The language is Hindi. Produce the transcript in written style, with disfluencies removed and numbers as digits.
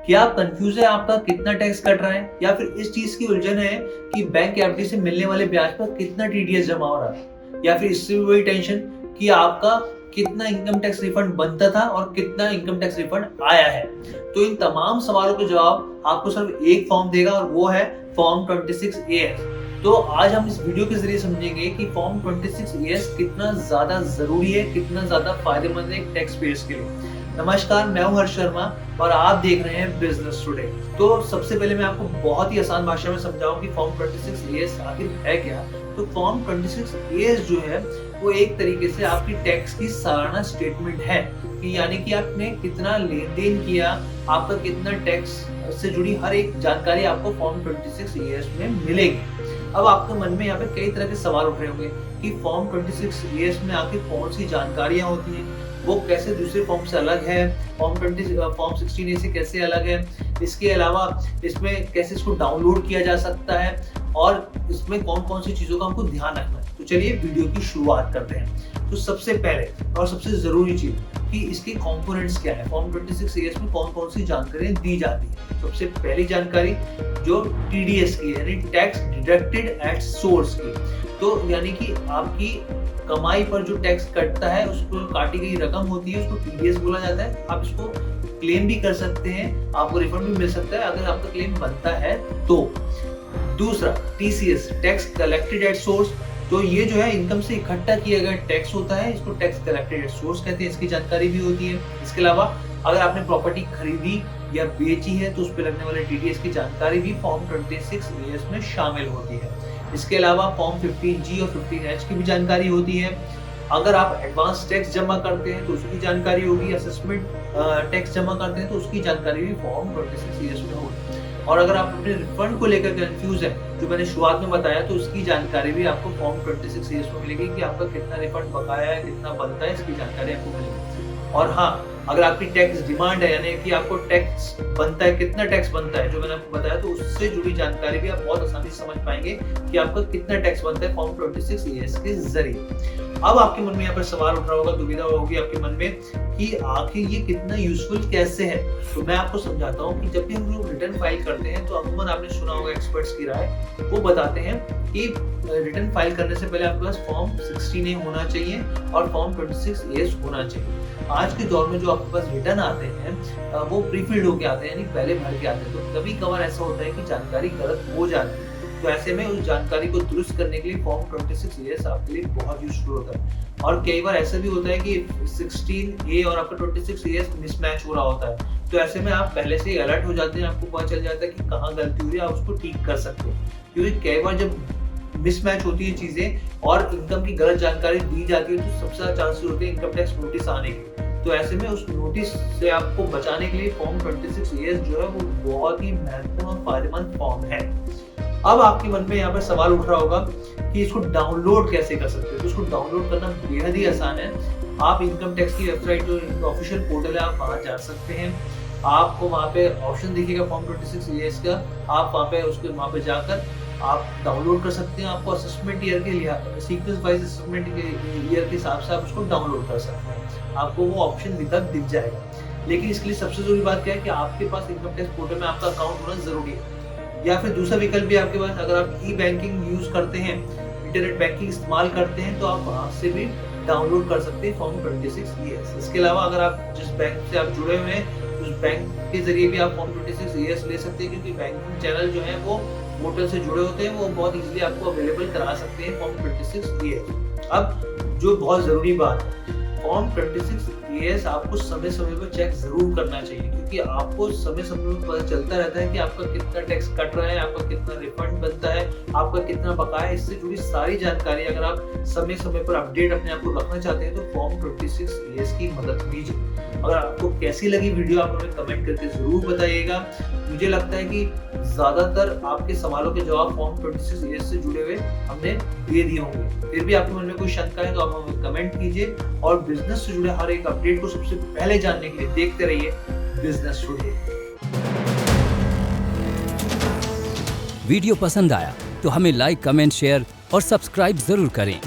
क्या आप कंफ्यूज है आपका कितना टैक्स कट रहा है, या फिर इस चीज की उलझन है कि बैंक एफडी से मिलने वाले ब्याज पर कितना टीडीएस जमा हो रहा है, या फिर इससे भी वही टेंशन कि आपका कितना इनकम टैक्स रिफंड बनता था और कितना इनकम टैक्स रिफंड आया है। तो इन तमाम सवालों के जवाब आपको सिर्फ एक फॉर्म देगा और वो है फॉर्म 26AS। तो आज हम इस वीडियो के जरिए समझेंगे कि फॉर्म 26AS कितना ज्यादा जरूरी है, कितना ज्यादा फायदेमंद है टैक्स पेयर्स के लिए। नमस्कार, मैं हूं हर्ष शर्मा और आप देख रहे हैं बिजनेस टुडे। तो सबसे पहले मैं आपको बहुत ही आसान भाषा में समझाऊं कि फॉर्म 26AS आखिर है क्या। तो फॉर्म 26AS जो है वो एक तरीके से आपकी टैक्स की सालाना स्टेटमेंट है कि यानी कि आपने कितना लेन देन किया, आपका कितना टैक्स से जुड़ी हर एक जानकारी आपको फॉर्म 26AS में मिलेगी। अब आपके मन में यहाँ पे कई तरह के सवाल उठ रहे होंगे कि फॉर्म 26AS में आखिर कौन सी जानकारियां होती हैं, वो कैसे दूसरे फॉर्म से अलग है, फॉर्म 16A से कैसे अलग है, इसके अलावा इसमें कैसे इसको डाउनलोड किया जा सकता है और इसमें कौन कौन सी चीजों का हमको ध्यान रखना है। तो चलिए वीडियो की शुरुआत करते हैं। तो सबसे पहले और सबसे जरूरी चीज कि इसके कंपोनेंट्स क्या है, फॉर्म 26AS में कौन कौन सी जानकारियां दी जाती है। सबसे पहली जानकारी जो टीडीएस की यानी टैक्स डिडक्टेड एट सोर्स की, तो यानी कि आपकी कमाई पर जो टैक्स कटता है उसको काटी गई रकम होती है, उसको टीडीएस बोला जाता है। आप इसको क्लेम भी कर सकते हैं, आपको रिफंड भी मिल सकता है अगर आपका क्लेम बनता है तो। दूसरा TCS, tax collected at source, तो ये जो है इनकम से इकट्ठा किया गया टैक्स होता है, इसको टैक्स कलेक्टेड एट सोर्स कहते हैं, इसकी जानकारी भी होती है। इसके अलावा अगर आपने प्रॉपर्टी खरीदी या बेची है तो उस पर लगने वाले टीडीएस की जानकारी भी फॉर्म 26AS में शामिल होती है। इसके अलावा फॉर्म 15G और 15H की भी जानकारी होती है। अगर आप एडवांस टैक्स जमा करते हैं तो उसकी जानकारी होगी, असेसमेंट टैक्स जमा करते हैं तो उसकी जानकारी भी फॉर्म 26AS में होगी। और अगर आप अपने रिफंड को लेकर कंफ्यूज है, जो मैंने शुरुआत में बताया, तो उसकी जानकारी भी आपको फॉर्म 26AS में मिलेगी कि आपका कितना रिफंड बकाया है, कितना बनता है, इसकी जानकारी आपको मिलेगी। और हाँ, अगर आपकी टैक्स डिमांड है यानी कि आपको टैक्स बनता है, कितना टैक्स बनता है, जो मैंने आपको बताया, तो उससे जुड़ी जानकारी भी आप बहुत आसानी से समझ पाएंगे कि आपका कितना टैक्स बनता है फॉर्म 26AS के जरिए। अब आपके मन में यहाँ पर सवाल उठ रहा होगा, दुविधा होगी आपके मन में कि आखिर ये कितना यूजफुल कैसे है। तो मैं आपको समझाता हूँ कि जब भी हम लोग रिटर्न फाइल करते हैं तो अमूमन आपने सुना होगा एक्सपर्ट्स की राय, वो बताते हैं कि रिटर्न फाइल करने से पहले आपके पास फॉर्म 16A होना चाहिए और फॉर्म 26AS होना चाहिए। आज के दौर में जो आपके पास रिटर्न आते हैं वो प्रीफिल्ड होके आते हैं, यानी पहले भर के आते हैं। तो कभी कभार ऐसा होता है कि जानकारी गलत हो जाती है, तो ऐसे में उस जानकारी को दुरुस्त करने के लिए फॉर्म 26AS आपके लिए बहुत यूजफुल होता है। और कई बार ऐसा भी होता है कि 16A और आपका 26AS मिसमैच हो रहा होता है, तो ऐसे में आप पहले से ही अलर्ट हो जाते हैं, आपको पता चल जाता है कि कहाँ गलती हो रही है, आप उसको ठीक कर सकते हैं। क्योंकि कई बार जब मिसमैच होती है चीजें और इनकम की गलत जानकारी दी जाती है तो सबसे ज्यादा चांसेस होते हैं इनकम टैक्स नोटिस आने के। तो ऐसे में उस नोटिस से आपको बचाने के लिए फॉर्म 26AS जो है वो बहुत ही महत्वपूर्ण और फायदेमंद फॉर्म है। अब आपके मन में यहाँ पर सवाल उठ रहा होगा कि इसको डाउनलोड कैसे कर सकते हैं। तो इसको डाउनलोड करना बेहद ही आसान है। आप इनकम टैक्स की वेबसाइट जो ऑफिशियल पोर्टल है आप वहाँ जा सकते हैं। आपको वहाँ पे ऑप्शन दिखेगा फॉर्म 26AS का, आप वहाँ पे जाकर आप डाउनलोड कर सकते हैं। आपको असेसमेंट ईयर के लिए सीक्वेंस वाइज असेसमेंट ईयर के हिसाब से आप उसको डाउनलोड कर सकते हैं, आपको वो ऑप्शन विकल्प दिख जाएगा। लेकिन इसके लिए सबसे जरूरी बात क्या है कि आपके पास इनकम टैक्स पोर्टल में आपका अकाउंट होना जरूरी है। या फिर दूसरा विकल्प भी आपके पास, अगर आप ई बैंकिंग यूज करते हैं, इंटरनेट बैंकिंग इस्तेमाल करते हैं, तो आप वहां से भी डाउनलोड कर सकते हैं फॉर्म 26AS। इसके अलावा अगर आप जिस बैंक से आप जुड़े हुए हैं उस बैंक के जरिए भी आप फॉर्म 26AS ले सकते हैं, क्योंकि बैंकिंग चैनल जो है वो पोर्टल से जुड़े होते हैं, वो बहुत इजीली आपको अवेलेबल करा सकते हैं फॉर्म 26AS। अब जो बहुत जरूरी बात है, फॉर्म 26AS आपको समय समय पर चेक जरूर करना चाहिए, क्योंकि आपको समय समय पर पता चलता रहता है कि आपका कितना टैक्स कट रहा है, आपका कितना रिफंड बनता है, आपका कितना बकाया है। इससे जुड़ी सारी जानकारी अगर आप समय समय पर अपडेट अपने आप को रखना चाहते हैं तो फॉर्म 26AS की मदद लीजिए। अगर आपको कैसी लगी वीडियो आप हमें कमेंट करके जरूर बताइएगा। मुझे लगता है कि ज्यादातर आपके सवालों के जवाब फॉर्म 26AS से जुड़े हुए हमने दे दिए होंगे। फिर भी आपके मन में कोई शंका है तो आप हमें कमेंट कीजिए और बिजनेस से जुड़े हर एक अपडेट को सबसे पहले जानने के लिए देखते रहिए बिजनेस टुडे। वीडियो पसंद आया तो हमें लाइक, कमेंट, शेयर और सब्सक्राइब जरूर करें।